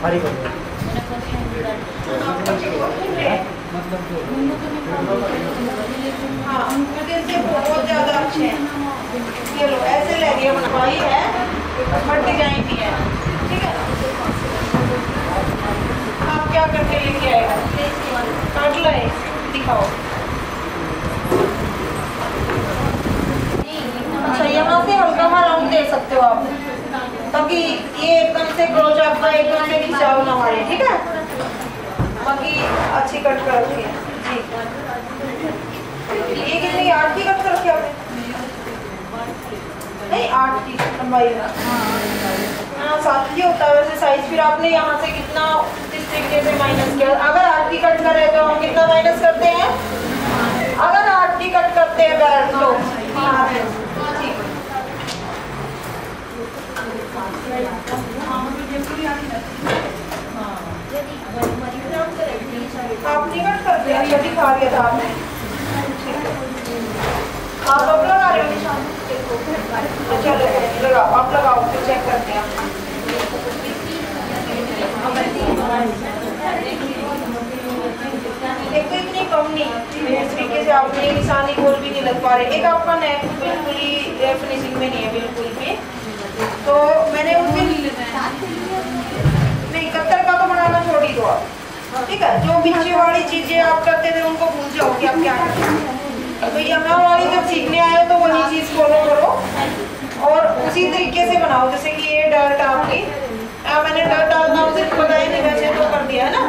हाँ से बहुत ज्यादा अच्छे हैं। ये लो ऐसे लहरिया बनवाई है बट डिजाइन भी है। ठीक है, आप क्या करके लेके आएगा? काट लाए, दिखाओ। अच्छा, यहाँ से हल्का सा राउंड दे सकते हो आप, ताकि ये एकदम से क्लोज आपका एकदम से खिंचाव ना मारे। ठीक है, बाकी अच्छी कट कर रखी है जी। ये कितनी 8 की कट कर रखी है आपने? नहीं 8 की लंबाई है। हाँ 7 की होता है वैसे साइज। फिर आपने यहाँ से कितना इस तरीके से माइनस किया। अगर 8 की कट करे तो हम कितना माइनस करते हैं? अगर 8 की कट करते हैं बेल्ट तो आप नहीं कट करते हैं? यदि खा लिया था आपने। आप अब लगा रहे हो निशान? चलो लगाओ, आप लगाओ फिर चेक करते हैं। देखो इतनी कम नहीं, इस तरीके से आपने निशानी गोल भी नहीं लग पा रहे। एक आपका नेक बिल्कुल ही फिनिशिंग में नहीं है बिल्कुल भी। तो मैंने उस दिन नहीं कत्तर का तो बनाना छोड़ ही दो आप। ठीक है, जो पीछे वाली चीजें आप करते थे उनको भूल जाओ कि आप क्या करते हैं। तो यहाँ वाली जब सीखने आए तो वही चीज फॉलो करो और उसी तरीके से बनाओ। जैसे कि ये डर्ट आपकी मैंने डर्ट डालना उसे बताया नहीं, वैसे तो कर दिया है ना।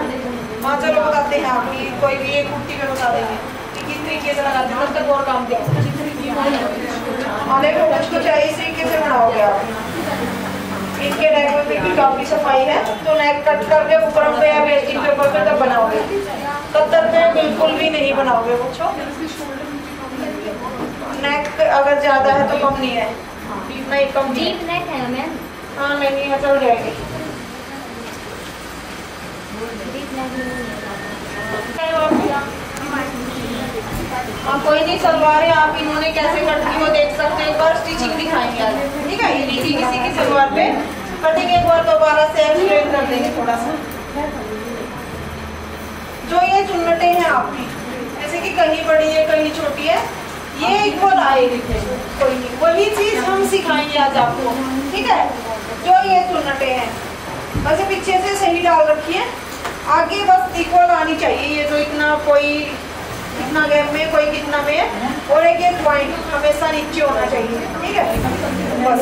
हाँ चलो बताते हैं आपकी कोई भी एक कुर्ती पे बता देंगे कि किस तरीके से लगाते हैं, तब तक और काम देखो। देखो मुझको चाहिए इस तरीके से बनाओगे आप। इनके नेक में भी काफी सफाई है, तो नेक कट करके ऊपर पे या वेस्टिंग पेपर पे तब बनाओगे। कत्तर पे बिल्कुल भी नहीं बनाओगे बच्चों। नेक अगर ज्यादा है तो कम नहीं है, नहीं कम डीप नेक है मैम। हाँ नहीं है, चल जाएगी। हाँ कोई नहीं, सलवार है आप इन्होंने कैसे कट की वो देख सकते हैं। एक बार स्टिचिंग दिखाएंगे आज। ठीक है, ये किसी की सलवार पे कटिंग एक बार दोबारा से एक्सप्लेन कर देंगे थोड़ा सा। जो ये चुन्नटे हैं आपकी, जैसे कि कहीं बड़ी है कहीं छोटी है, ये इक्वल आएगी। कोई नहीं, वही चीज हम सिखाएंगे आज आपको। ठीक है, जो ये चुन्नटे हैं वैसे पीछे से सही डाल रखी है, आगे बस इक्वल आनी चाहिए। ये जो इतना कोई कितना गैप में कोई कितना में है, और एक ये पॉइंट हमेशा नीचे होना चाहिए। ठीक है बस।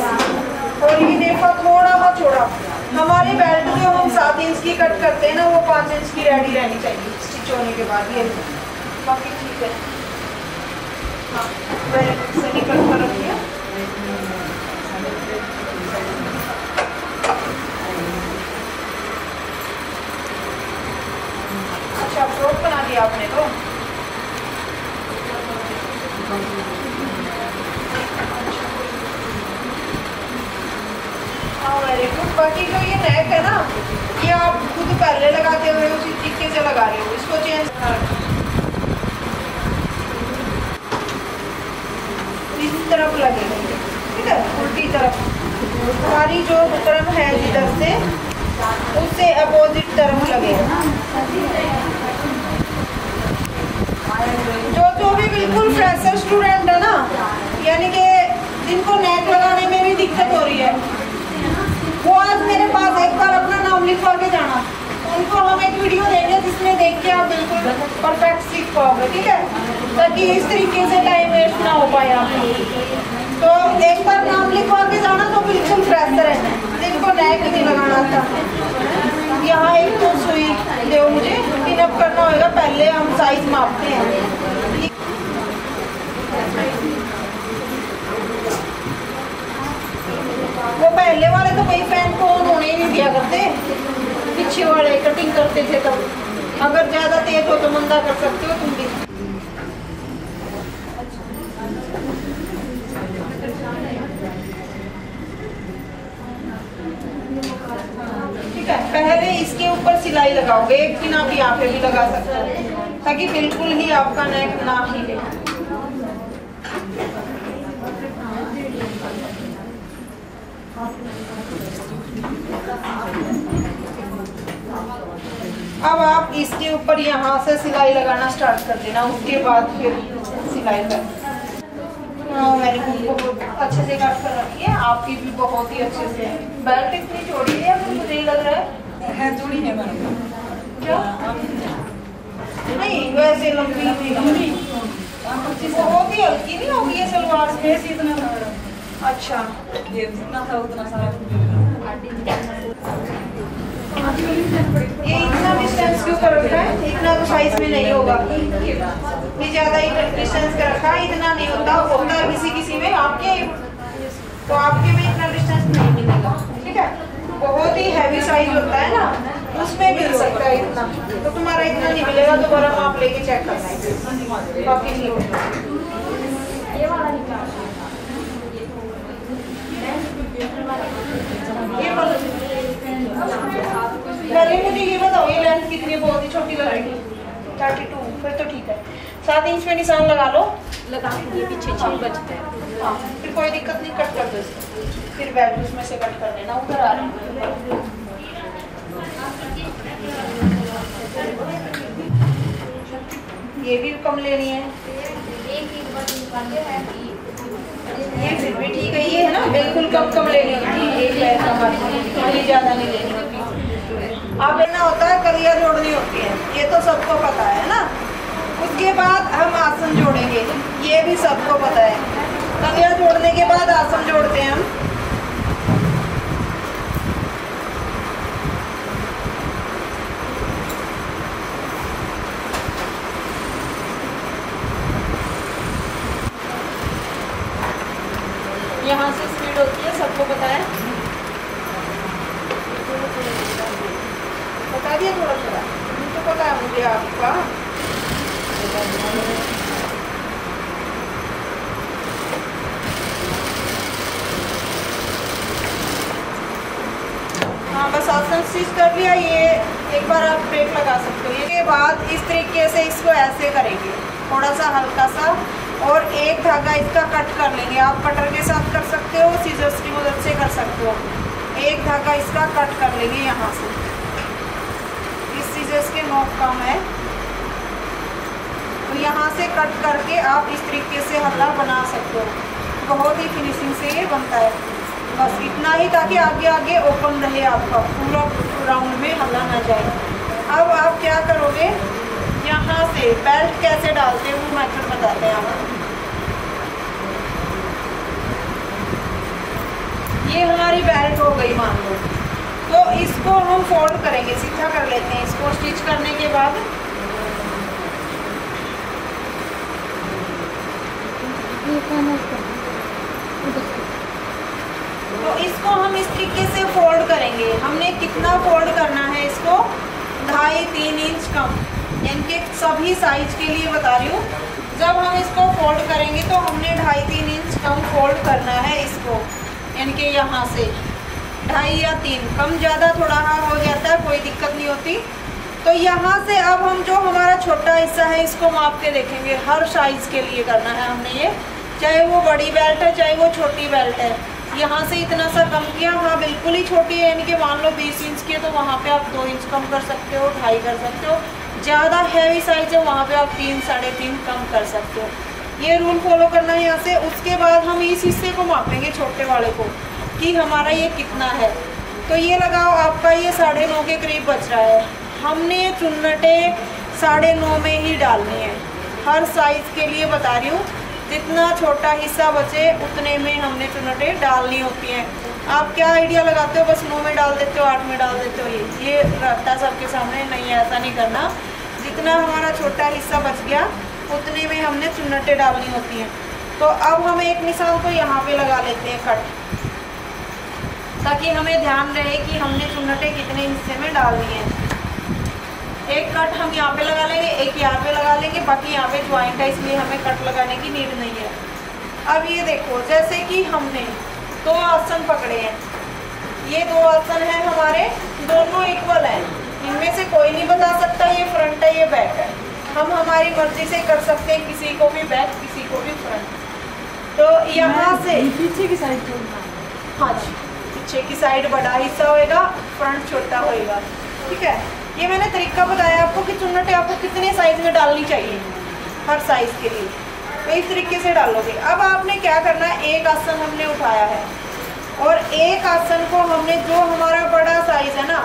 और ये देखो थोड़ा सा छोड़ा, हमारी बेल्ट जो हम 7 इंच की कट करते हैं ना, वो 5 इंच की रेडी रहनी चाहिए स्टिच होने के बाद। ये बाकी ठीक है। हाँ सही कट कर रखिए। अच्छा फ्रॉक बना दिया आपने तो। हाँ वेरी गुड। बाकी जो ये नेक है ना, ये आप खुद पहले लगाते हुए उसी तरीके से लगा रहे हो, इसको चेंज इस तरफ लगेगा। ठीक है, उल्टी तरफ हमारी जो बुकरम है इधर से उससे अपोजिट तरफ लगेगा। जो भी बिल्कुल फ्रेशर स्टूडेंट है ना, यानी कि जिनको नेक लगाने में भी दिक्कत हो रही है, वो आज मेरे पास एक बार अपना नाम लिखवा के जाना। उनको हम एक वीडियो देंगे जिसमें देख के आप बिल्कुल परफेक्ट सीख पाओगे। ठीक है, ताकि इस तरीके से टाइम वेस्ट ना हो पाए आपको। तो एक बार नाम लिखवा के जाना तो बिल्कुल फ्रेशर है, जिनको नेक नहीं लगाना था। यहाँ एक तो सुई दो मुझे, पिनअप करना होगा। पहले हम साइज मापते हैं। वो पहले वाले तो कई फैन को होने ही नहीं दिया करते, पीछे वाले कटिंग करते थे तब। अगर ज्यादा तेज हो तो मंदा कर सकते हो तुम भी। ठीक है, पहले इसके ऊपर सिलाई लगाओगे, एक पिन आप यहाँ पे भी लगा सकते हो, ताकि बिल्कुल ही आपका नेक ना हिले। अब आप इसके ऊपर यहाँ से सिलाई लगाना स्टार्ट कर देना, उसके बाद फिर सिलाई कर। मैंने बहुत अच्छे से कट कर रखी है, आपकी भी बहुत ही अच्छे से है। बेल्ट इतनी चौड़ी है, मुझे लग रहा है चौड़ी है मैडम। क्या नहीं, वैसे लंबी बहुत ही हल्की नहीं होगी ये सलवार से इतना। अच्छा ये जितना था उतना सारा ये इतना डिस्टेंस क्यों कर रखा है? इतना तो साइज में नहीं होगा, ये ज्यादा ही डिस्टेंस का रखा है, इतना नहीं होता है किसी किसी में। आपके तो आपके में इतना डिस्टेंस नहीं मिलेगा, ठीक है। बहुत ही हैवी साइज होता है ना, उसमें मिल सकता है इतना, तो तुम्हारा इतना नहीं मिलेगा। दोबारा आप लेके चेक करना है, बाकी नहीं होगा। ये पहले मुझे ये बताओ, ये लेंथ कितनी? बहुत ही छोटी लग रही है 32, फिर तो ठीक है। 7 इंच में निशान लगा लो, लगा ये पीछे 6 बचते हैं। हाँ फिर कोई दिक्कत नहीं, कट कर दो इसको, फिर वैल्यू उसमें से कट कर देना, ऊपर आ रहे हैं। ये भी कम लेनी है, ये फिर भी ठीक है। ये है ना बिल्कुल कम लेनी होती है, एक पैर का थोड़ी ज्यादा नहीं लेनी होती। अब लेना होता है, कलिया जोड़नी होती है, ये तो सबको पता है ना। उसके बाद हम आसन जोड़ेंगे, ये भी सबको पता है। कलिया जोड़ने के बाद आसन जोड़ते हैं हम। यहाँ से स्पीड होती है, सबको पता है, बता दिया थोड़ा थोड़ा, तो पता है मुझे आपका। हाँ बस आसन स्टिच कर लिया। ये एक बार आप ब्रेक लगा सकते हो। इसके बाद इस तरीके से इसको ऐसे करेंगे, थोड़ा सा हल्का सा, और एक धागा इसका कट कर लेंगे। आप कटर के साथ कर सकते हो, सीजर्स की मदद से कर सकते हो। एक धागा इसका कट कर लेंगे यहाँ से, इस सीजर्स के नोक कम है, तो यहाँ से कट करके आप इस तरीके से हल्ला बना सकते हो। बहुत ही फिनिशिंग से ये बनता है। बस इतना ही, ताकि आगे आगे ओपन रहे, आपका पूरा राउंड में हल्ला ना जाए। अब आप क्या करोगे, यहाँ से बेल्ट कैसे डालते हैं वो मेथड बताते हैं आपको। ये हमारी बेल्ट हो गई मान लो, तो इसको हम फोल्ड करेंगे, सीधा कर लेते हैं इसको स्टिच करने के बाद। तो इसको हम इस तरीके से फोल्ड करेंगे। हमने कितना फोल्ड करना है इसको? 2.5-3 इंच कम, इनके सभी साइज के लिए बता रही हूँ। जब हम इसको फोल्ड करेंगे तो हमने 2.5-3 इंच कम फोल्ड करना है इसको, इनके यहाँ से 2.5 या 3, कम ज़्यादा थोड़ा हो जाता है, कोई दिक्कत नहीं होती। तो यहाँ से अब हम जो हमारा छोटा हिस्सा है इसको माप के देखेंगे। हर साइज़ के लिए करना है हमने ये, चाहे वो बड़ी बेल्ट है चाहे वो छोटी बेल्ट है। यहाँ से इतना सा कम किया, हाँ बिल्कुल ही छोटी है, यानी कि मान लो 20 इंच की है तो वहाँ पे आप 2 इंच कम कर सकते हो, 2.5 कर सकते हो। ज़्यादा हैवी साइज है वहाँ पे आप 3-3.5 कम कर सकते हो। ये रूल फॉलो करना है यहाँ से। उसके बाद हम इस हिस्से को मापेंगे, छोटे वाले को, कि हमारा ये कितना है। तो ये लगाओ आपका ये 9.5 के करीब बच रहा है। हमने चुन्नटे 9.5 में ही डालनी है, हर साइज़ के लिए बता रही हूँ। जितना छोटा हिस्सा बचे उतने में हमने चुन्नटे डालनी होती हैं। आप क्या आइडिया लगाते हो, बस 9 में डाल देते हो, 8 में डाल देते हो, ये रहता है सबके सामने। नहीं, ऐसा नहीं करना। जितना हमारा छोटा हिस्सा बच गया उतने में हमने चुन्नटे डालनी होती हैं। तो अब हम एक निशान को यहाँ पे लगा लेते हैं कट, ताकि हमें ध्यान रहे कि हमने चुन्नटे कितने हिस्से में डालनी है। एक कट हम यहाँ पे लगा लेंगे, एक यहाँ पे लगा लेंगे, बाकी यहाँ पे ज्वाइंट है इसलिए हमें कट लगाने की नीड नहीं है। अब ये देखो, जैसे कि हमने 2 आसन पकड़े हैं, ये 2 आसन हैं हमारे, दोनों इक्वल हैं, इनमें से कोई नहीं बता सकता ये फ्रंट है ये बैक है। हम हमारी मर्जी से कर सकते हैं, किसी को भी बैक किसी को भी फ्रंट। तो यहाँ से पीछे की साइड छोड़ना। हाँ जी, पीछे की साइड बड़ा हिस्सा होएगा, फ्रंट छोटा होएगा। ठीक है, ये मैंने तरीका बताया आपको कि चुन्नटें आपको कितने साइज में डालनी चाहिए हर साइज के लिए, तो इस तरीके से डालोगे। अब आपने क्या करना है, एक आसन हमने उठाया है और एक आसन को हमने जो हमारा बड़ा साइज है ना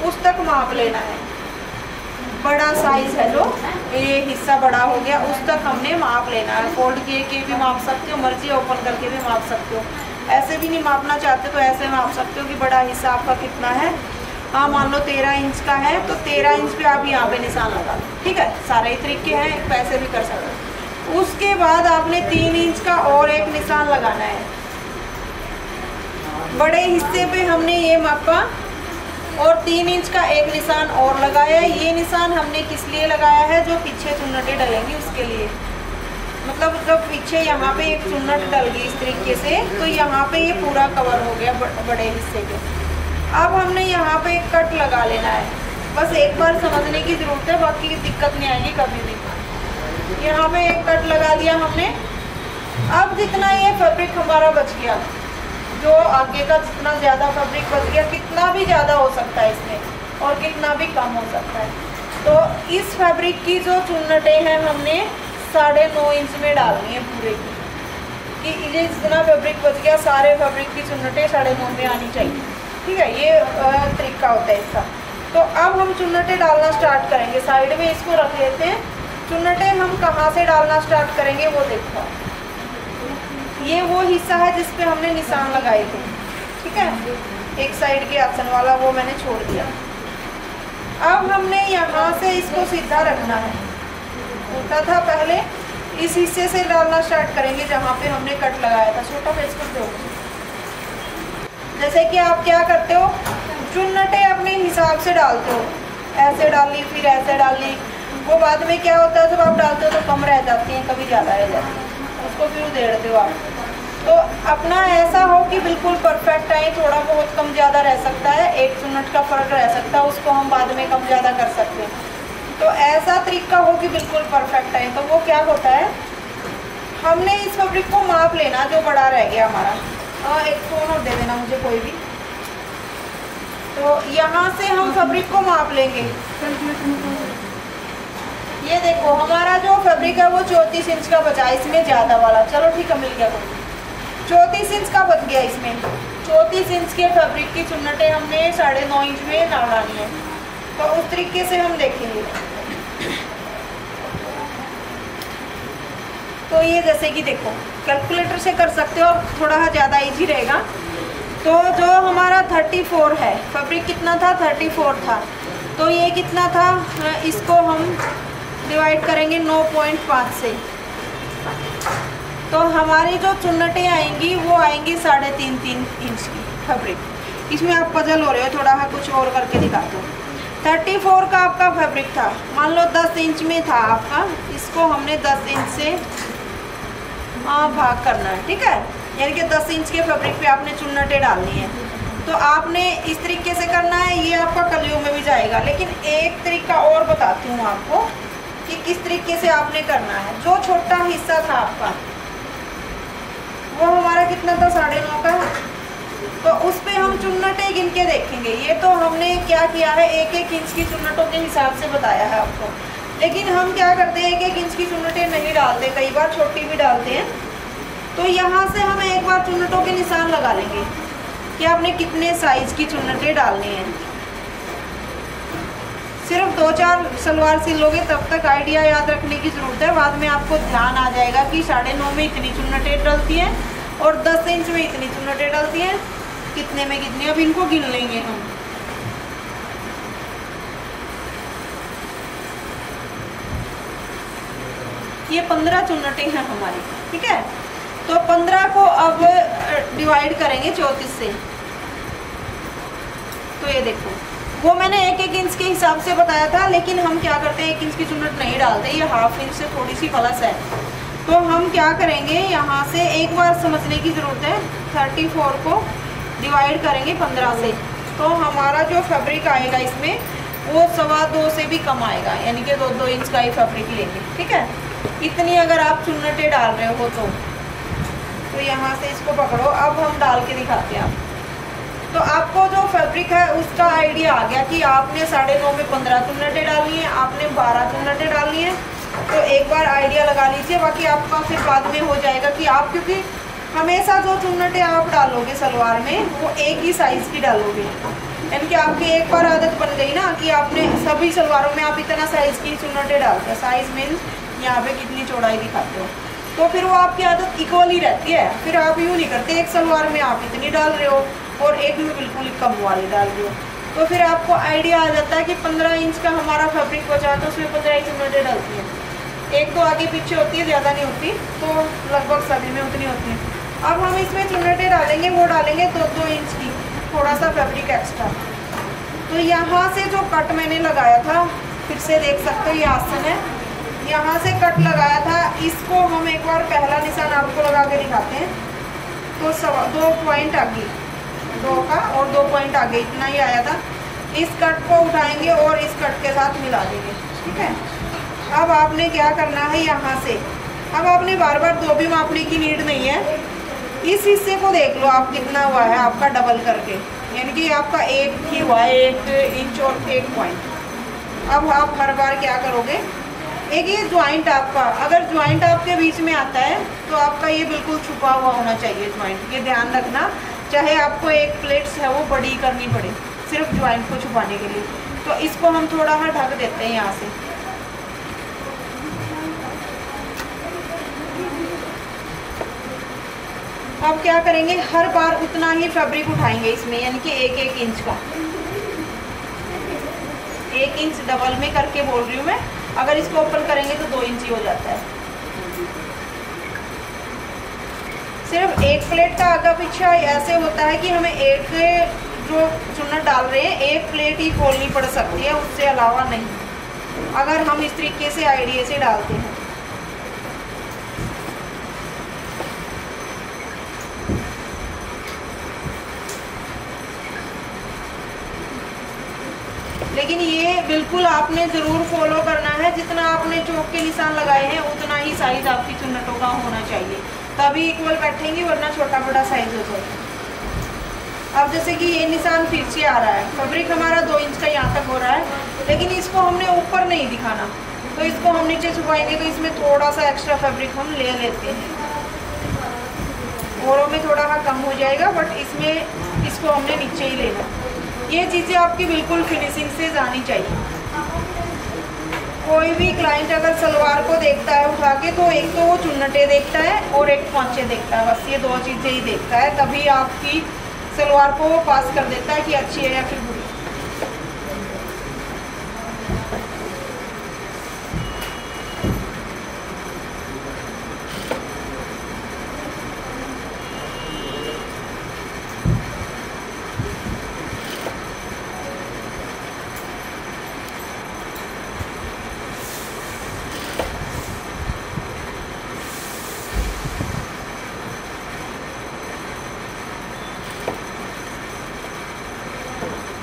उस तक माप लेना है। बड़ा साइज है जो ये हिस्सा बड़ा हो गया उस तक हमने माप लेना है। फोल्ड किए के भी माप सकते हो, मर्जी ओपन करके भी माप सकते हो, ऐसे भी नहीं मापना चाहते तो ऐसे माप सकते हो कि बड़ा हिस्सा आपका कितना है। हाँ, मान लो 13 इंच का है तो 13 इंच पे आप यहाँ पे निशान लगा लो, ठीक है। सारे तरीके हैं, पैसे भी कर सकते हो। उसके बाद आपने 3 इंच का और एक निशान लगाना है। बड़े हिस्से पे हमने ये मापा और 3 इंच का एक निशान और लगाया। ये निशान हमने किस लिए लगाया है, जो पीछे चुन्नटें डलेंगी उसके लिए। मतलब जब पीछे यहाँ पे एक चुन्नट डल गई इस तरीके से तो यहाँ पे ये पूरा कवर हो गया बड़े हिस्से पे। अब हमने यहाँ पे एक कट लगा लेना है, बस एक बार समझने की ज़रूरत है, बाकी दिक्कत नहीं आएगी कभी भी। यहाँ पे एक कट लगा दिया हमने। अब जितना ये फैब्रिक हमारा बच गया, जो आगे का जितना ज़्यादा फैब्रिक बच गया, कितना भी ज़्यादा हो सकता है इसमें और कितना भी कम हो सकता है, तो इस फैब्रिक की जो चुन्नटें हैं हमने 9.5 इंच में डालनी है पूरे की, कि ये जितना फैब्रिक बच गया सारे फैब्रिक की चुन्नटें 9.5 में आनी चाहिए, ठीक है। ये तरीका होता है इसका। तो अब हम चुन्नटें डालना स्टार्ट करेंगे। साइड में इसको रख लेते हैं। चुन्नटें हम कहाँ से डालना स्टार्ट करेंगे वो देखो। ये वो हिस्सा है जिस पे हमने निशान लगाए थे, ठीक है। एक साइड के आसन वाला वो मैंने छोड़ दिया। अब हमने यहाँ से इसको सीधा रखना है। होता था पहले, इस हिस्से से डालना स्टार्ट करेंगे जहाँ पे हमने कट लगाया था। छोटा फेस कर दो। जैसे कि आप क्या करते हो, चुन्नटें अपने हिसाब से डालते हो, ऐसे डाली फिर ऐसे डाली। वो बाद में क्या होता है, जब आप डालते हो तो कम रह जाती हैं, कभी ज़्यादा रह जाती हैं, उसको फिर उधेड़ते हो आप। तो अपना ऐसा हो कि बिल्कुल परफेक्ट आए। थोड़ा बहुत कम ज़्यादा रह सकता है, एक चुन्नट का फ़र्क रह सकता है, उसको हम बाद में कम ज़्यादा कर सकते हैं। तो ऐसा तरीका हो कि बिल्कुल परफेक्ट आए। तो वो क्या होता है, हमने इस फैब्रिक को माप लेना जो बड़ा रह गया हमारा। एक फ़ोन और दे देना मुझे कोई भी। तो यहाँ से हम फैब्रिक को माप लेंगे। ये देखो हमारा जो फैब्रिक है वो 34 इंच का बचा, इसमें ज़्यादा वाला, चलो ठीक है मिल गया कोई। 34 इंच का बच गया इसमें। 34 इंच के फैब्रिक की चुन्नटें हमने 9.5 इंच में डालनी है। तो उस तरीके से हम देखेंगे। तो ये जैसे कि देखो कैलकुलेटर से कर सकते हो, थोड़ा ज़्यादा इजी रहेगा। तो जो हमारा 34 है, फैब्रिक कितना था, 34 था। तो ये कितना था, इसको हम डिवाइड करेंगे 9.5 से। तो हमारी जो चुन्नटें आएंगी वो आएंगी 3.5 इंच की फैब्रिक। इसमें आप पजल हो रहे हो, थोड़ा कुछ और करके दिखा दो। 34 का आपका फैब्रिक था, मान लो 10 इंच में था आपका, इसको हमने 10 इंच से भाग करना है, ठीक है। यानी कि 10 इंच के फैब्रिक पे आपने चुन्नटें डालनी है। तो आपने इस तरीके से करना है, ये आपका कलियों में भी जाएगा। लेकिन एक तरीका और बताती हूँ आपको कि किस तरीके से आपने करना है। जो छोटा हिस्सा था आपका वो हमारा कितना था, 9.5 का, तो उस पे हम चुन्नटें गिन के देखेंगे। ये तो हमने क्या किया है, 1-1 इंच की चुन्नटों के हिसाब से बताया है आपको। लेकिन हम क्या करते हैं, 1-1 इंच की चुन्नटें नहीं डालते, कई बार छोटी भी डालते हैं। तो यहाँ से हम एक बार चुन्नटों के निशान लगा लेंगे कि आपने कितने साइज की चुन्नटें डालनी है। सिर्फ 2-4 सलवार सिल लोगे तब तक आइडिया याद रखने की ज़रूरत है। बाद में आपको ध्यान आ जाएगा कि 9.5 में इतनी चुन्नटें डलती हैं और 10 इंच में इतनी चुन्नटें डलती हैं, कितने में कितनी। अब इनको गिन लेंगे हम। ये 15 चुन्नटें हैं हमारी, ठीक है। तो 15 को अब डिवाइड करेंगे 34 से। तो ये देखो, वो मैंने 1-1 इंच के हिसाब से बताया था, लेकिन हम क्या करते हैं, 1 इंच की चुन्नट नहीं डालते, ये 1/2 इंच से थोड़ी सी प्लस है। तो हम क्या करेंगे, यहाँ से एक बार समझने की ज़रूरत है। 34 को डिवाइड करेंगे 15 से, तो हमारा जो फैब्रिक आएगा इसमें वो 2.25 से भी कम आएगा, यानी कि 2-2 इंच का ही फैब्रिक लेंगे, ठीक है। इतनी अगर आप चुन्नटें डाल रहे हो तो यहाँ से इसको पकड़ो। अब हम डाल के दिखाते हैं आप। तो आपको जो फैब्रिक है उसका आइडिया आ गया कि आपने 9.5 में 15 चुन्नटें डालनी है, आपने 12 चुन्नटें डालनी है। तो एक बार आइडिया लगा लीजिए, बाकी आपका फिर बाद में हो जाएगा कि आप, क्योंकि हमेशा जो चुन्नटें आप डालोगे सलवार में वो एक ही साइज़ की डालोगे, यानी कि आपकी एक बार आदत बन गई ना कि आपने सभी सलवारों में आप इतना साइज़ की चुन्नटें डालते हैं। साइज़ मीन्स यहाँ पे कितनी चौड़ाई दिखाते हो, तो फिर वो आपकी आदत इक्वल ही रहती है। फिर आप यूँ नहीं करते एक सलवार में आप इतनी डाल रहे हो और एक में बिल्कुल कम वाली डाल रहे हो। तो फिर आपको आइडिया आ जाता है कि 15 इंच का हमारा फैब्रिक बचा तो उसमें 15 ही चुन्नटें डलती हैं। एक तो आगे पीछे होती है, ज़्यादा नहीं होती, तो लगभग सभी में उतनी होती है। अब हम इसमें चुन्नटें डालेंगे, वो डालेंगे 2-2 इंच की, थोड़ा सा फैब्रिक एक्स्ट्रा। तो यहाँ से जो कट मैंने लगाया था, फिर से देख सकते हो ये आसन है, यहाँ से कट लगाया था, इसको हम एक बार पहला निशान आपको लगा के दिखाते हैं। तो 2 पॉइंट आगे, 2 का और 2 पॉइंट आगे, इतना ही आया था। इस कट को उठाएंगे और इस कट के साथ मिला देंगे, ठीक है। अब आपने क्या करना है, यहाँ से अब आपने बार बार 2 भी मापने की नीड नहीं है। इस हिस्से को देख लो आप कितना हुआ है आपका डबल करके, यानी कि आपका 1 ही हुआ है, 1 इंच और 1 पॉइंट। अब आप हर बार क्या करोगे, एक ये ज्वाइंट आपका, अगर ज्वाइंट आपके बीच में आता है तो आपका ये बिल्कुल छुपा हुआ होना चाहिए ज्वाइंट, ये ध्यान रखना। चाहे आपको एक प्लेट्स है वो बड़ी करनी पड़े सिर्फ ज्वाइंट को छुपाने के लिए। तो इसको हम थोड़ा ढक देते हैं यहाँ से। अब क्या करेंगे, हर बार उतना ही फैब्रिक उठाएंगे इसमें, यानी कि 1-1 इंच का, 1 इंच डबल में करके बोल रही हूँ मैं। अगर इसको ओपन करेंगे तो 2 इंच ही हो जाता है। सिर्फ एक प्लेट का आगा पीछा ऐसे होता है कि हमें एक जो चुन्नट डाल रहे हैं एक प्लेट ही खोलनी पड़ सकती है, उससे अलावा नहीं, अगर हम इस तरीके से आइडिया से डालते हैं। लेकिन ये बिल्कुल आपने ज़रूर फॉलो करना है, जितना आपने चौक के निशान लगाए हैं उतना ही साइज़ आपकी चुन्नटों का होना चाहिए, तभी इक्वल बैठेंगी, वरना छोटा बड़ा साइज़ हो जाएगा। अब जैसे कि ये निशान फिर से आ रहा है, फैब्रिक हमारा 2 इंच का यहाँ तक हो रहा है, लेकिन इसको हमने ऊपर नहीं दिखाना, तो इसको हम नीचे छुपाएंगे, तो इसमें थोड़ा सा एक्स्ट्रा फैब्रिक हम ले लेते हैं। औरों में थोड़ा सा कम हो जाएगा, बट इसमें इसको हमने नीचे ही लेना। ये चीज़ें आपकी बिल्कुल फिनिशिंग से जानी चाहिए। कोई भी क्लाइंट अगर सलवार को देखता है उठा के, तो एक तो वो चुन्नटें देखता है और एक पोंचे देखता है, बस ये 2 चीज़ें ही देखता है, तभी आपकी सलवार को वो पास कर देता है कि अच्छी है या फिर बुरी।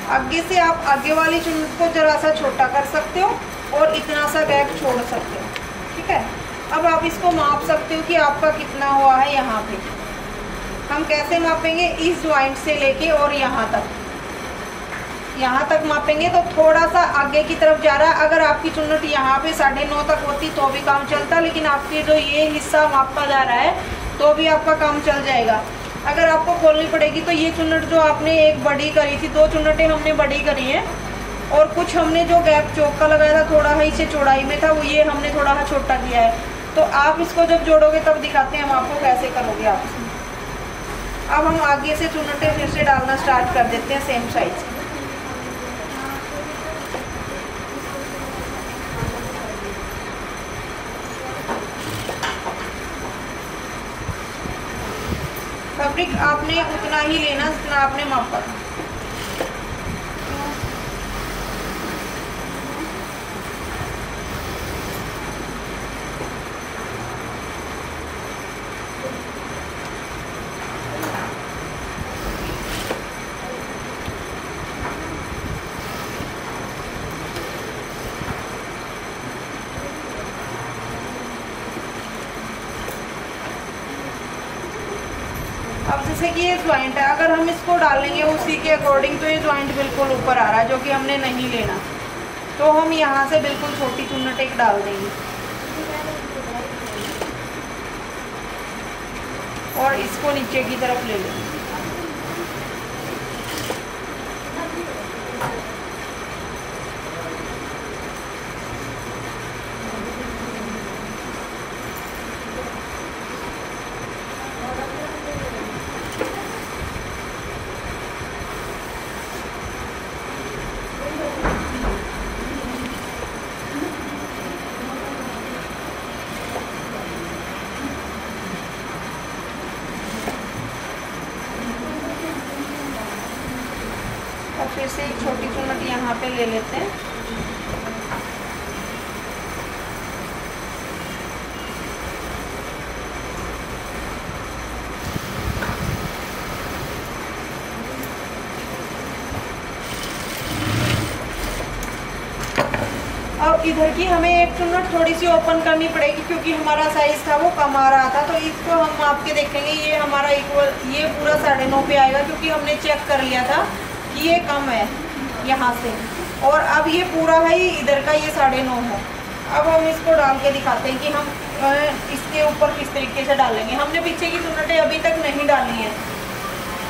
आगे से आप आगे वाली चुन्नट को जरा सा छोटा कर सकते हो और इतना सा गैप छोड़ सकते हो, ठीक है। अब आप इसको माप सकते हो कि आपका कितना हुआ है। यहाँ पे हम कैसे मापेंगे, इस ज्वाइंट से लेके और यहाँ तक मापेंगे, तो थोड़ा सा आगे की तरफ जा रहा है। अगर आपकी चुन्नट यहाँ पे 9.5 तक होती तो भी काम चलता, लेकिन आपके जो ये हिस्सा मापा जा रहा है तो भी आपका काम चल जाएगा। अगर आपको खोलनी पड़ेगी तो ये चुन्नट जो आपने एक बड़ी करी थी, 2 चुन्नटें हमने बड़ी करी हैं और कुछ हमने जो गैप चौक का लगाया था थोड़ा ही से चौड़ाई में था, वो ये हमने थोड़ा सा छोटा किया है। तो आप इसको जब जोड़ोगे तब दिखाते हैं हम आपको कैसे करोगे आप। अब हम आगे से चुन्नटें फिर से डालना स्टार्ट कर देते हैं सेम साइज। फैब्रिक आपने उतना ही लेना जितना आपने मापा था। अब जैसे कि ये ज्वाइंट है, अगर हम इसको डालेंगे उसी के अकॉर्डिंग तो ये ज्वाइंट बिल्कुल ऊपर आ रहा है, जो कि हमने नहीं लेना। तो हम यहाँ से बिल्कुल छोटी चुन्नट एक डाल देंगे और इसको नीचे की तरफ ले लेंगे। और फिर से एक छोटी चुन्नट यहाँ पे ले लेते हैं। अब इधर की हमें एक चुन्नट थोड़ी सी ओपन करनी पड़ेगी, क्योंकि हमारा साइज था वो कम आ रहा था। तो इसको हम माप के देखेंगे, ये हमारा इक्वल, ये पूरा 9.5 पे आएगा, क्योंकि हमने चेक कर लिया था कि ये कम है यहाँ से, और अब ये पूरा है इधर का, ये 9.5 है। अब हम इसको डाल के दिखाते हैं कि हम इसके ऊपर किस तरीके से डालेंगे। हमने पीछे की चुन्नटें अभी तक नहीं डाली हैं,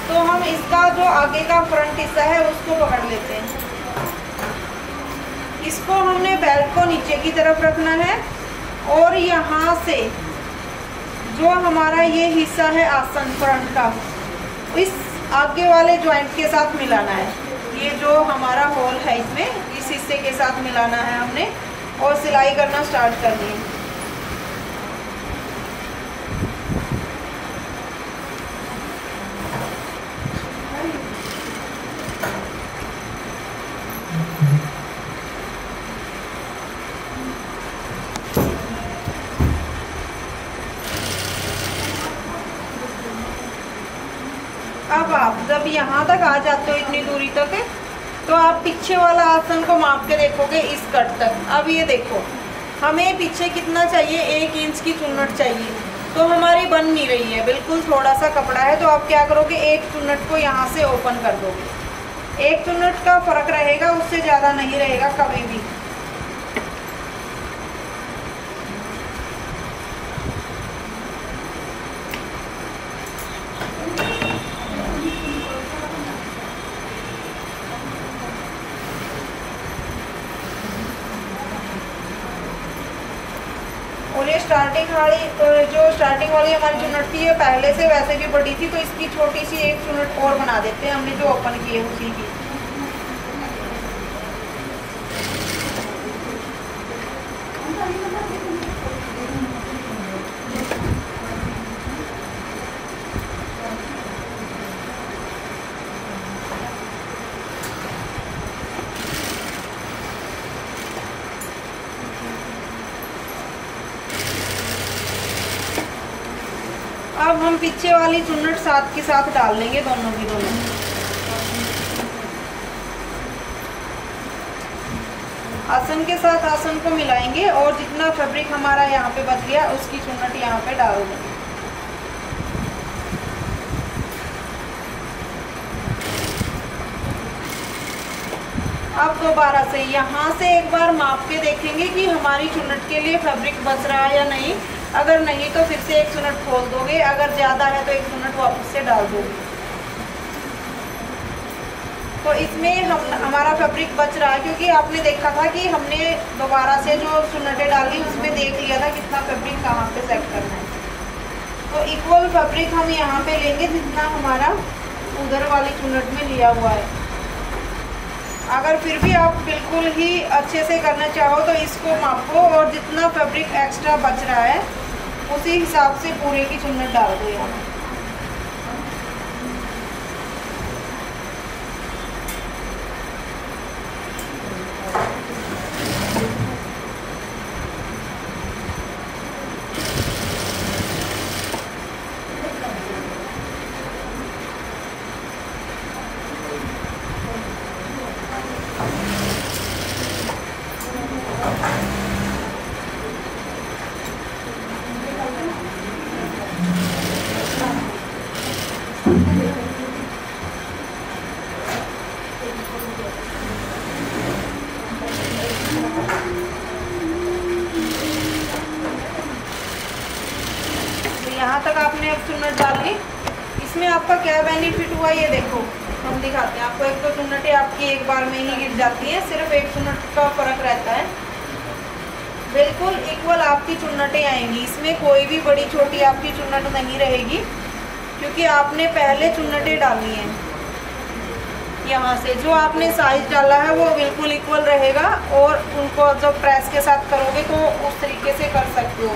तो हम इसका जो आगे का फ्रंट हिस्सा है उसको पकड़ लेते हैं। इसको हमने बेल्ट को नीचे की तरफ रखना है और यहाँ से जो हमारा ये हिस्सा है आसन फ्रंट का, इस आगे वाले जॉइंट के साथ मिलाना है। ये जो हमारा होल है इसमें, इस हिस्से के साथ मिलाना है हमने, और सिलाई करना स्टार्ट करनी है। अब आप जब यहाँ तक आ जाते हो इतनी दूरी तक, तो आप पीछे वाला आसन को माप के देखोगे इस कट तक। अब ये देखो, हमें पीछे कितना चाहिए, 1 इंच की चुन्नट चाहिए, तो हमारी बन नहीं रही है, बिल्कुल थोड़ा सा कपड़ा है। तो आप क्या करोगे, एक चुन्नट को यहाँ से ओपन कर दोगे। एक चुन्नट का फर्क रहेगा, उससे ज़्यादा नहीं रहेगा कभी भी। और ये स्टार्टिंग वाली हमारी चुन्नट थी, ये पहले से वैसे भी बड़ी थी, तो इसकी छोटी सी एक चुन्नट और बना देते हैं हमने जो ओपन की है उसी की। अब हम पीछे वाली चुन्नट साथ के साथ डाल लेंगे, दोनों की दोनों। आसन के साथ आसन को मिलाएंगे और जितना फैब्रिक हमारा यहाँ पे बच गया उसकी चुन्नट यहाँ पे डाल देंगे। अब दोबारा से यहाँ से एक बार माप के देखेंगे कि हमारी चुन्नट के लिए फैब्रिक बच रहा है या नहीं। अगर नहीं तो फिर से एक चुन्नट खोल दोगे, अगर ज़्यादा है तो एक चुन्नट वापस से डाल दोगे। तो इसमें हमारा फैब्रिक बच रहा है, क्योंकि आपने देखा था कि हमने दोबारा से जो चुन्नटें डाली उसमें देख लिया था कितना फैब्रिक कहाँ पे सेट करना है। तो इक्वल फैब्रिक हम यहाँ पे लेंगे जितना हमारा उधर वाली चुन्नट में लिया हुआ है। अगर फिर भी आप बिल्कुल ही अच्छे से करना चाहो तो इसको मापो और जितना फैब्रिक एक्स्ट्रा बच रहा है उसी हिसाब से पूरे की चुन्नट डाल दो यहाँ। तक आपने अब चुन्नट डाली, इसमें आपका क्या बेनिफिट हुआ ये देखो, हम दिखाते हैं आपको। एक तो चुन्नटें आपकी एक बार में ही गिर जाती हैं, सिर्फ एक चुन्नट का फर्क रहता है। बिल्कुल इक्वल आपकी चुन्नटें आएंगी, इसमें कोई भी बड़ी छोटी आपकी चुन्नट नहीं रहेगी, क्योंकि आपने पहले चुन्नटें डाली हैं। यहाँ से जो आपने साइज डाला है वो बिल्कुल इक्वल रहेगा, और उनको जब प्रेस के साथ करोगे तो उस तरीके से कर सकते हो।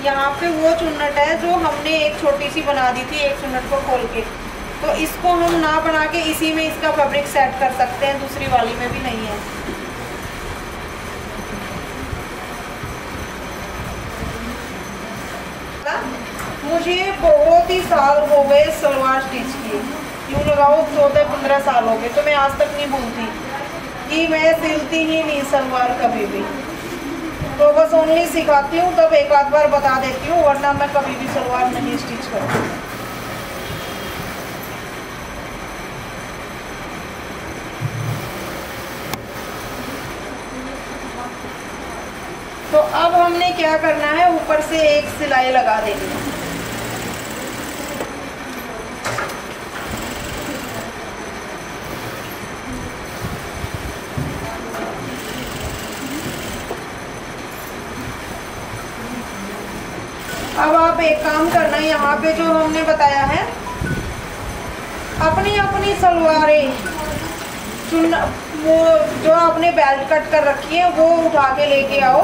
यहाँ पे वो चुन्नट है जो हमने एक छोटी सी बना दी थी एक चुन्नट को खोल के, तो इसको हम ना बना के इसी में इसका फैब्रिक सेट कर सकते हैं, दूसरी वाली में भी नहीं है। मुझे बहुत ही साल हो गए सलवार स्टिच किए, यूँ लगाओ 14-15 साल हो गए, तो मैं आज तक नहीं भूलती कि मैं सिलती ही नहीं सलवार कभी भी। तो बस ओनली सिखाती हूँ, तब एक आध बार बता देती हूँ, वरना मैं कभी भी सलवार नहीं स्टिच करती। तो अब हमने क्या करना है, ऊपर से एक सिलाई लगा देनी है। अब आप एक काम करना है, यहाँ पे जो हमने बताया है, अपनी अपनी सलवारें वो जो आपने बेल्ट कट कर रखी है वो उठा के लेके आओ।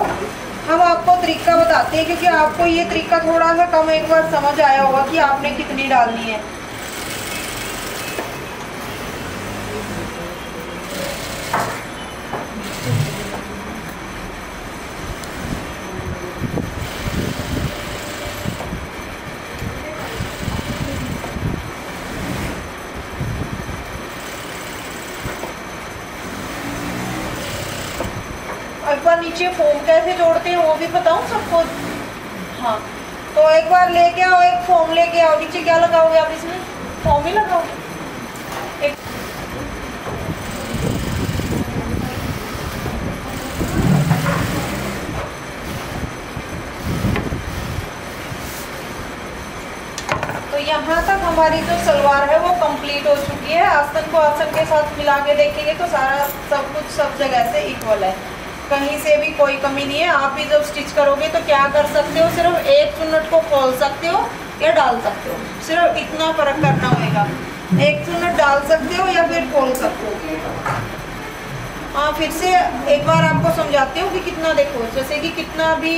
हम आपको तरीका बताते हैं, क्योंकि आपको ये तरीका थोड़ा सा कम एक बार समझ आया होगा कि आपने कितनी डालनी है। एक बार नीचे फोम कैसे जोड़ते हैं वो भी बताऊं सबको? हाँ, तो एक बार लेके आओ, एक फोम लेके आओ। नीचे क्या लगाओगे आप? इसमें फोम ही लगाओगे। एक तो यहाँ तक हमारी जो सलवार है वो कंप्लीट हो चुकी है। आसन को आसन के साथ मिला के देखेंगे तो सारा सब कुछ सब जगह से इक्वल है, कहीं से भी कोई कमी नहीं है। आप भी जब स्टिच करोगे तो क्या कर सकते हो, सिर्फ एक चुन्नट को खोल सकते हो या डाल सकते हो, सिर्फ इतना फर्क करना होगा। एक चुन्नट डाल सकते हो या फिर खोल सकते हो। हाँ, फिर से एक बार आपको समझाती हूँ कि कितना, देखो जैसे कि कितना भी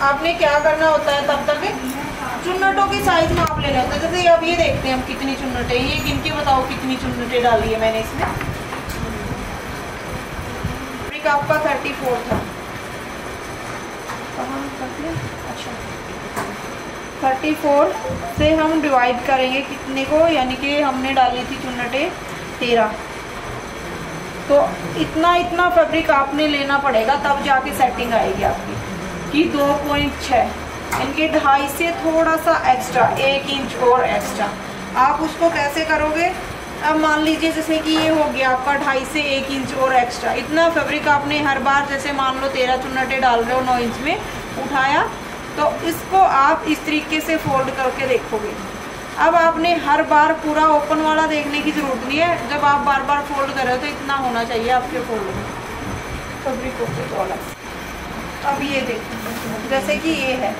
आपने क्या करना होता है, तब तक चुन्नटों की साइज माप लेना होता है। जैसे अब ये देखते हैं हम कितनी चुन्नटें, ये गिन के बताओ कितनी चुन्नटें डाली है मैंने इसमें। आपका 34 था, अच्छा 34 से हम डिवाइड करेंगे कितने को, यानी कि हमने डाली थी चुन्नटें 13, तो इतना इतना फैब्रिक आपने लेना पड़ेगा, तब जाके सेटिंग आएगी आपकी कि 2.6, इनके 2.5 से थोड़ा सा एक्स्ट्रा 1 इंच और एक्स्ट्रा। आप उसको कैसे करोगे, अब मान लीजिए जैसे कि ये हो गया आपका 2.5 से 1 इंच और एक्स्ट्रा, इतना फैब्रिक आपने हर बार, जैसे मान लो 13 चुन्नटें डाल रहे हो 9 इंच में उठाया, तो इसको आप इस तरीके से फोल्ड करके देखोगे। अब आपने हर बार पूरा ओपन वाला देखने की ज़रूरत नहीं है, जब आप बार बार फोल्ड कर रहे हो तो इतना होना चाहिए आपके फोल्ड में फैब्रिक ओपन वाला। अब ये देखो जैसे कि ये है,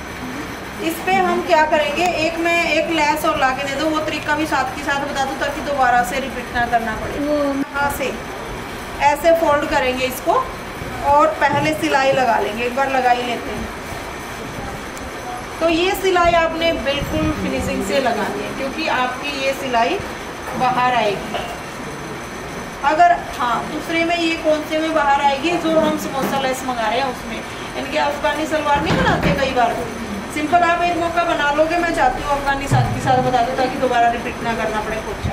इस पे हम क्या करेंगे, मैं एक लेस और लाके दे दो, वो तरीका भी साथ के साथ बता दूँ ताकि दोबारा से रिपीट ना करना पड़े। यहाँ से ऐसे फोल्ड करेंगे इसको और पहले सिलाई लगा लेंगे, एक बार लगा ही लेते हैं। तो ये सिलाई आपने बिल्कुल फिनिशिंग से लगानी है, क्योंकि आपकी ये सिलाई बाहर आएगी। अगर हाँ, दूसरे में ये कौन से में बाहर आएगी, जो हम समोसा लेस मंगा रहे हैं उसमें। इनके अफगानी सलवार नहीं बनाते कई बार, सिंपल आप एक मौका बना लोगे। मैं चाहती हूँ अफगानी साथ के साथ बता दो ताकि दोबारा रिपीट ना करना पड़े कुछ।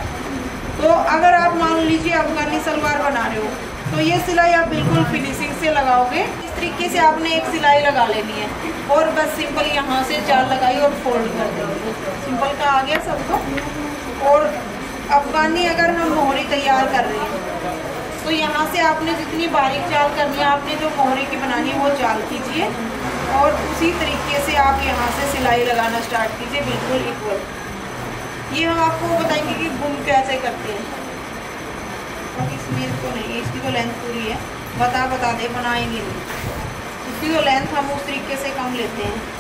तो अगर आप मान लीजिए अफगानी सलवार बना रहे हो, तो ये सिलाई आप बिल्कुल फिनिशिंग से लगाओगे। इस तरीके से आपने एक सिलाई लगा लेनी है और बस सिंपल यहाँ से चार लगाई और फोल्ड कर देंगे। सिंपल का आ गया सबको। और अफगानी अगर हम मोहरी तैयार कर रहे हैं तो यहाँ से आपने जितनी बारीक चाल करनी है, आपने जो मोहरी की बनानी है वो चाल कीजिए। और उसी तरीके से आप यहाँ से सिलाई लगाना स्टार्ट कीजिए, बिल्कुल इक्वल। ये हम आपको बताएंगे कि गुम कैसे करते हैं। और इसमें इसको नहीं, इसकी तो लेंथ पूरी है, बता दे, बनाएंगे नहीं, इसकी तो लेंथ हम उस तरीके से कम लेते हैं।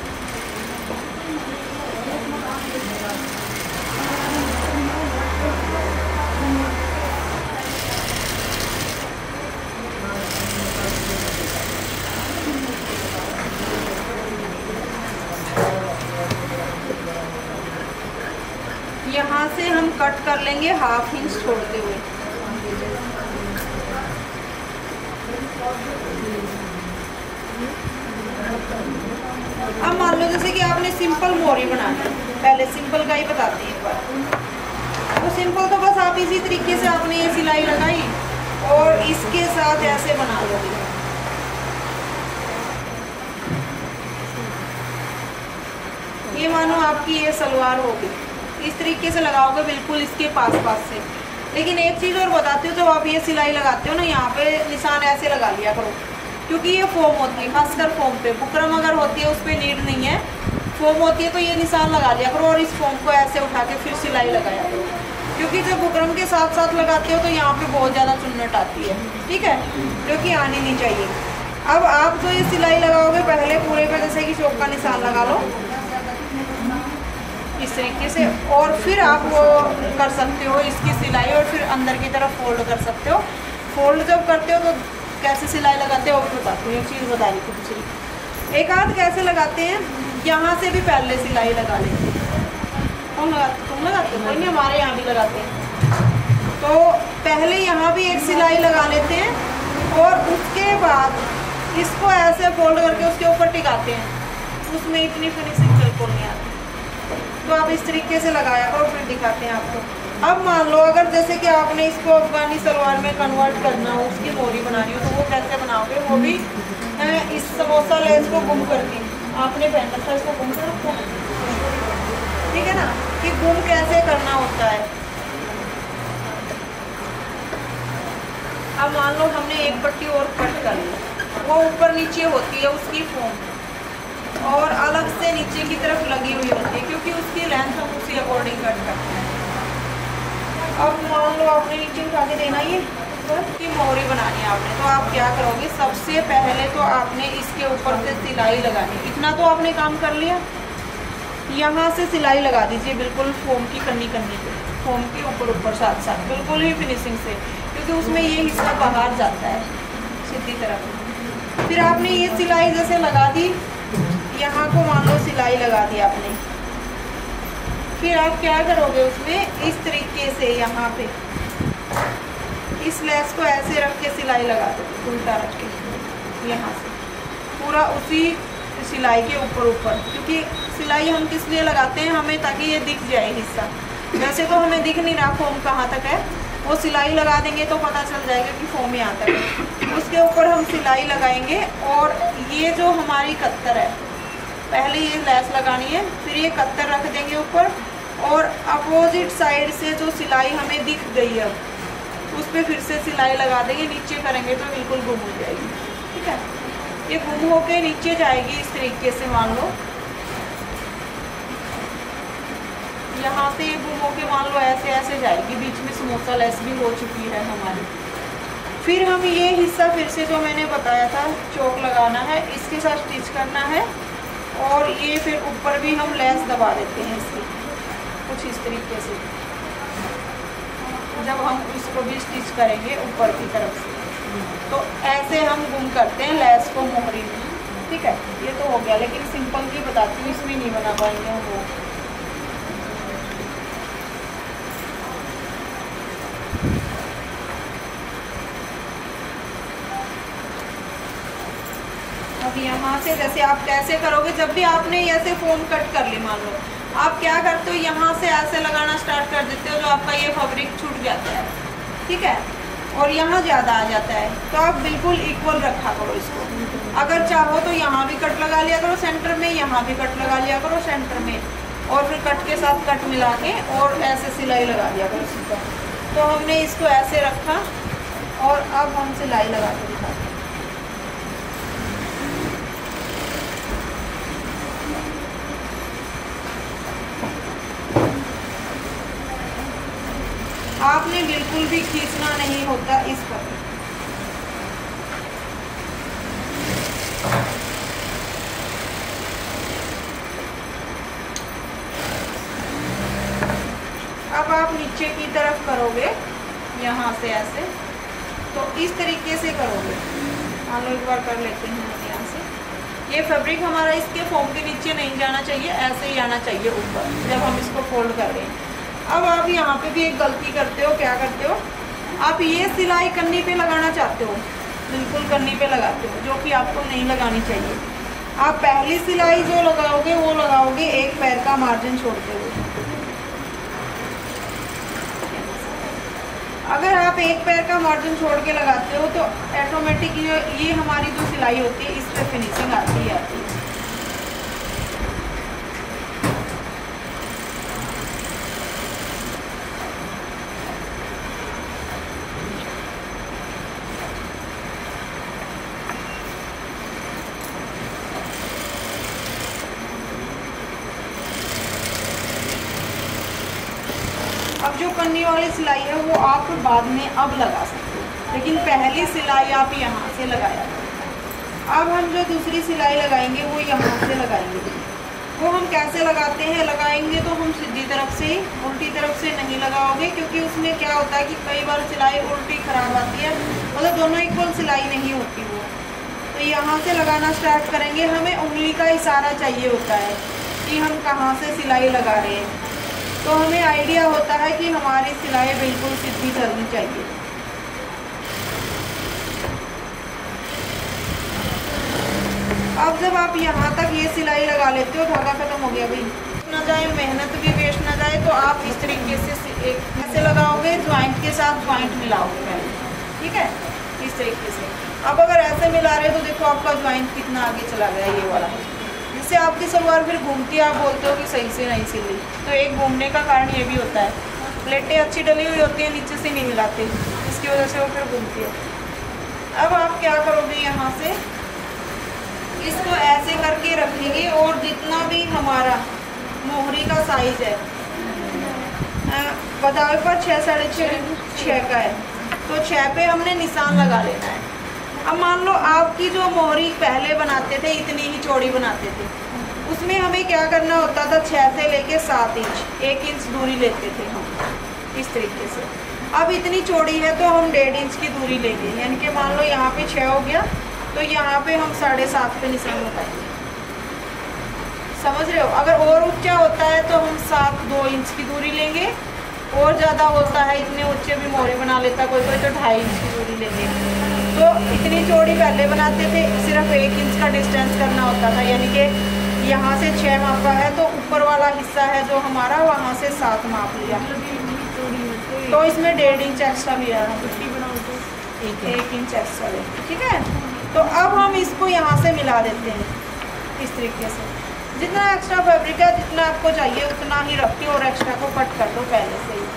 यहाँ से हम कट कर लेंगे 1/2 इंच छोड़ते हुए। अब मान लो जैसे कि आपने सिंपल मोरी बनाना है, पहले सिंपल का ही बताते हैं एक बार। तो सिंपल तो बस आप इसी तरीके से आपने ये सिलाई लगाई और इसके साथ ऐसे बना लोगे। ये मानो आपकी ये सलवार होगी, इस तरीके से लगाओगे बिल्कुल इसके पास से। लेकिन एक चीज़ और बताती हूँ, जब आप ये सिलाई लगाते हो ना, यहाँ पे निशान ऐसे लगा लिया करो, क्योंकि ये फोम होती है, खासकर फोम पे। बुकरम अगर होती है उस पर नीड नहीं है, फोम होती है तो ये निशान लगा लिया करो और इस फोम को ऐसे उठा के फिर सिलाई लगाया करो, क्योंकि जब बुकरम के साथ साथ लगाते हो तो यहाँ पे बहुत ज़्यादा चुन्नट आती है, ठीक है, जो कि आनी नहीं चाहिए। अब आप जो ये सिलाई लगाओगे पहले पूरे पे जैसे कि चौक का निशान लगा लो इस तरीके से, और फिर आप वो कर सकते हो इसकी सिलाई, और फिर अंदर की तरफ फोल्ड कर सकते हो। फोल्ड जब करते हो तो कैसे सिलाई लगाते हो वो बताती हूँ। एक चीज़ बता रही थी दूसरी, एक हाथ कैसे लगाते हैं, यहाँ से भी पहले सिलाई लगा लेते हैं। कौन लगाते? तुम लगाते हो? कोई नहीं, हमारे यहाँ भी लगाते हैं। तो पहले यहाँ भी एक सिलाई लगा लेते हैं और उसके बाद इसको ऐसे फोल्ड करके उसके ऊपर टिकाते हैं। उसमें इतनी फिनिशिंग बिल्कुल नहीं आती, तो आप इस तरीके से लगाया करो, फिर दिखाते हैं आपको। अब मान लो अगर जैसे कि आपने इसको अफगानी सलवार में कन्वर्ट करना हो, उसकी मोरी बना रही हो, तो वो कैसे बनाओगे? वो भी इस समोसा लेस को गुम करके आपने पहना था, इसको गुम करो, ठीक है ना, कि गुम कैसे करना होता है। अब मान लो हमने एक पट्टी और कट कर ली, वो ऊपर नीचे होती है उसकी फोम, और अलग से नीचे की तरफ लगी हुई होती है, क्योंकि उसकी लेंथ हम उसी अकॉर्डिंग कट करते हैं। अब मान लो आपने नीचे उठा के देना ये की मोहरी बनानी है आपने, तो आप क्या करोगे? सबसे पहले तो आपने इसके ऊपर से सिलाई लगानी। इतना तो आपने काम कर लिया, यहाँ से सिलाई लगा दीजिए बिल्कुल फोम की कन्नी पे, फोम के ऊपर साथ साथ बिल्कुल ही फिनिशिंग से, क्योंकि उसमें ये हिस्सा बाहर जाता है सीधी तरफ। फिर आपने ये सिलाई जैसे लगा दी, यहाँ को मान लो सिलाई लगा दी आपने, फिर आप क्या करोगे? उसमें इस तरीके से यहाँ पे इस लेस को ऐसे रख के सिलाई लगा दो, उल्टा रख के यहाँ से पूरा उसी सिलाई के ऊपर, क्योंकि सिलाई हम किस लिए लगाते हैं? हमें ताकि ये दिख जाए हिस्सा। वैसे तो हमें दिख नहीं रहा फोम कहाँ तक है, वो सिलाई लगा देंगे तो पता चल जाएगा कि फोम यहाँ तक है। उसके ऊपर हम सिलाई लगाएंगे, और ये जो हमारी कत्तर है, पहले ये लेस लगानी है, फिर ये कत्तर रख देंगे ऊपर, और अपोजिट साइड से जो सिलाई हमें दिख गई है उस पर फिर से सिलाई लगा देंगे। नीचे करेंगे तो बिल्कुल गुम हो जाएगी, ठीक है, ये गुम होके नीचे जाएगी इस तरीके से। मान लो यहाँ से ये गुम होके मान लो ऐसे ऐसे जाएगी, बीच में समोसा लेस भी हो चुकी है हमारी। फिर हम ये हिस्सा फिर से जो मैंने बताया था चौक लगाना है, इसके साथ स्टिच करना है, और ये फिर ऊपर भी हम लेस दबा देते हैं इसकी कुछ इस तरीके से, जब हम इसको भी स्टिच करेंगे ऊपर की तरफ से। तो ऐसे हम गुम करते हैं लेस को मोहरी में, ठीक है। ये तो हो गया, लेकिन सिंपल की बताती हूँ, इसमें नहीं बना पाएंगे हम वो। अब यहाँ से जैसे आप कैसे करोगे, जब भी आपने ऐसे फोम कट कर ली, मान लो आप क्या करते हो, यहाँ से ऐसे लगाना स्टार्ट कर देते हो, जो आपका ये फैब्रिक छूट जाता है, ठीक है, और यहाँ ज़्यादा आ जाता है, तो आप बिल्कुल इक्वल रखा करो इसको। अगर चाहो तो यहाँ भी कट लगा लिया करो सेंटर में, यहाँ भी कट लगा लिया करो सेंटर में, और फिर कट के साथ कट मिला के और ऐसे सिलाई लगा दिया करो सीधा। तो हमने इसको ऐसे रखा, और अब हम सिलाई लगा के दिखाते हैं। बिल्कुल भी खींचना नहीं होता इस पर। अब आप नीचे की तरफ करोगे यहाँ से ऐसे, तो इस तरीके से करोगे। मान लो एक बार कर लेते हैं यहाँ से। ये फैब्रिक हमारा इसके फॉर्म के नीचे नहीं जाना चाहिए, ऐसे ही आना चाहिए ऊपर जब हम इसको फोल्ड कर रहे हैं। अब आप यहाँ पे भी एक गलती करते हो, क्या करते हो, आप ये सिलाई कन्नी पे लगाना चाहते हो, बिल्कुल कन्नी पे लगाते हो, जो कि आपको नहीं लगानी चाहिए। आप पहली सिलाई जो लगाओगे वो लगाओगे एक पैर का मार्जिन छोड़ते हुए। अगर आप एक पैर का मार्जिन छोड़ के लगाते हो तो ऑटोमेटिक ये हमारी जो सिलाई होती है इस पर फिनिशिंग आती है। अब जो कन्नी वाली सिलाई है वो आप बाद में अब लगा सकते हो, लेकिन पहली सिलाई आप यहाँ से लगाया। अब हम जो दूसरी सिलाई लगाएंगे वो यहाँ से लगाएंगे। वो हम कैसे लगाते हैं, लगाएंगे तो हम सीधी तरफ से, उल्टी तरफ से नहीं लगाओगे, क्योंकि उसमें क्या होता है कि कई बार सिलाई उल्टी खराब आती है, मतलब दोनों इक्वल सिलाई नहीं होती वो। तो यहाँ से लगाना स्टार्ट करेंगे। हमें उंगली का इशारा चाहिए होता है कि हम कहाँ से सिलाई लगा रहे हैं, तो हमें आइडिया होता है कि हमारी सिलाई बिल्कुल सीधी चलनी चाहिए। अब जब आप यहाँ तक ये सिलाई लगा लेते हो, धागा खत्म हो गया भाई, ना जाए, मेहनत भी वेस्ट ना जाए, तो आप इस तरीके से ऐसे लगाओगे, ज्वाइंट के साथ ज्वाइंट मिलाओगे पहले, ठीक है, इस तरीके से। अब अगर ऐसे मिला रहे तो देखो आपका ज्वाइंट कितना आगे चला गया, ये वाला, जिससे आपकी सलवार फिर घूमती है, आप बोलते हो कि सही से नहीं सिली। तो एक घूमने का कारण ये भी होता है, प्लेटें अच्छी डली हुई होती हैं, नीचे से नहीं मिलाते, इसकी वजह से वो फिर घूमती है। अब आप क्या करोगे, यहाँ से इसको ऐसे करके रखेंगे, और जितना भी हमारा मोहरी का साइज है, बतावे पर 6 साढ़े 6 का है, तो 6 पे हमने निशान लगा लेना है। अब मान लो आपकी जो मोहरी पहले बनाते थे इतनी ही चौड़ी बनाते थे, उसमें हमें क्या करना होता था, 6 से लेके 7 इंच, 1 इंच दूरी लेते थे हम इस तरीके से। अब इतनी चौड़ी है तो हम 1.5 इंच की दूरी लेंगे, यानी कि मान लो यहाँ पे 6 हो गया, तो यहाँ पे हम 7.5 पे निशान लगाएंगे, समझ रहे हो। अगर और ऊंचा होता है तो हम 2 इंच की दूरी लेंगे, और ज़्यादा होता है, इतने ऊंचे भी मोहरी बना लेता कोई कोई, तो 2.5 इंच की दूरी लेंगे। तो इतनी चौड़ी पहले बनाते थे, सिर्फ 1 इंच का डिस्टेंस करना होता था, यानी कि यहाँ से 6 मापा है तो ऊपर वाला हिस्सा है जो हमारा, वहाँ से 7 माप लिया, तो इसमें 1.5 इंच एक्स्ट्रा लिया है, 1 इंच एक्स्ट्रा लेंगे, ठीक है। तो अब हम इसको यहाँ से मिला देते हैं इस तरीके से। जितना एक्स्ट्रा फैब्रिक है, जितना आपको चाहिए उतना ही रखिए, और एक्स्ट्रा को कट कर दो पहले से ही,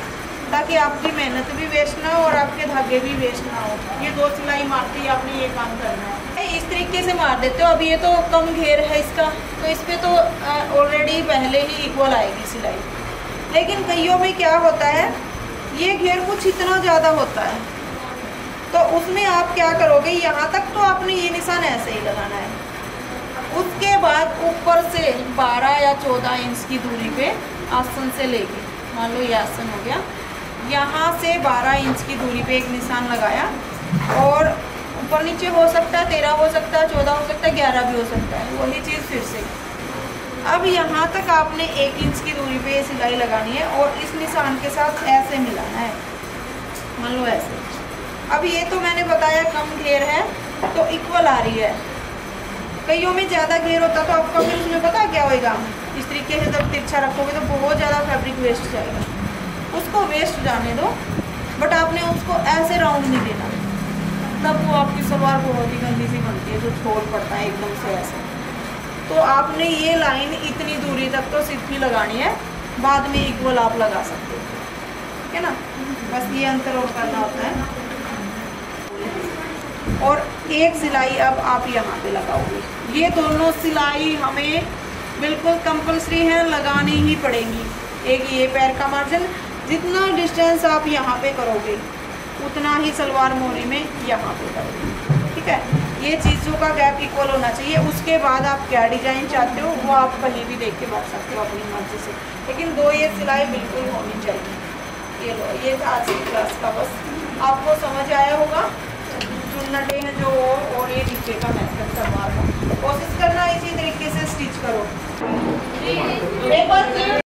ताकि आपकी मेहनत भी वेस्ट ना हो और आपके धागे भी वेस्ट ना हो। ये 2 सिलाई मारते ही आपने ये काम करना है, इस तरीके से मार देते हो। अब ये तो कम घेर है इसका, तो इस पर तो ऑलरेडी पहले ही इक्वल आएगी सिलाई, लेकिन कईयों में क्या होता है, ये घेर कुछ इतना ज़्यादा होता है, तो उसमें आप क्या करोगे, यहाँ तक तो आपने ये निशान ऐसे ही लगाना है, उसके बाद ऊपर से 12 या 14 इंच की दूरी पे आसन से लेके, मान लो ये आसन हो गया, यहाँ से 12 इंच की दूरी पे एक निशान लगाया, और ऊपर नीचे हो सकता है 13 हो सकता है, 14 हो सकता है, 11 भी हो सकता है, वही चीज़ फिर से। अब यहाँ तक आपने 1 इंच की दूरी पे सिलाई लगानी है, और इस निशान के साथ ऐसे मिलाना है, मान लो ऐसे। अब ये तो मैंने बताया कम घेर है तो इक्वल आ रही है, कईयों में ज़्यादा घेर होता तो आपका फिर उसमें पता क्या होएगा, इस तरीके से जब तिरछा रखोगे तो बहुत ज़्यादा फैब्रिक वेस्ट जाएगा, उसको वेस्ट जाने दो, बट आपने उसको ऐसे राउंड नहीं देना, तब वो आपकी सलवार बहुत ही गंदी सी बनती है, जो छोड़ पड़ता है एकदम से ऐसे। तो आपने ये लाइन इतनी दूरी तक तो सीधी लगानी है, बाद में इक्वल आप लगा सकते हो, ठीक है ना, बस ये अंतर और करना होता है। और एक सिलाई अब आप यहाँ पे लगाओगे, ये दोनों सिलाई हमें बिल्कुल कंपल्सरी है, लगानी ही पड़ेगी। एक ये पैर का मार्जिन, जितना डिस्टेंस आप यहाँ पे करोगे उतना ही सलवार मोरी में यहाँ पे करोगे, ठीक है। ये चीज़ों का गैप इक्वल होना चाहिए। उसके बाद आप क्या डिज़ाइन चाहते हो वो आप कहीं भी देख के बढ़ सकते हो अपनी मर्जी से, लेकिन 2 ये सिलाई बिल्कुल होनी चाहिए। ये लो, ये था आज की क्लास का, बस आपको समझ आया होगा चुन्नटे हैं जो और ये नीचे का मेथड सलवार का। कोशिश करना इसी तरीके से स्टिच करो। एक बार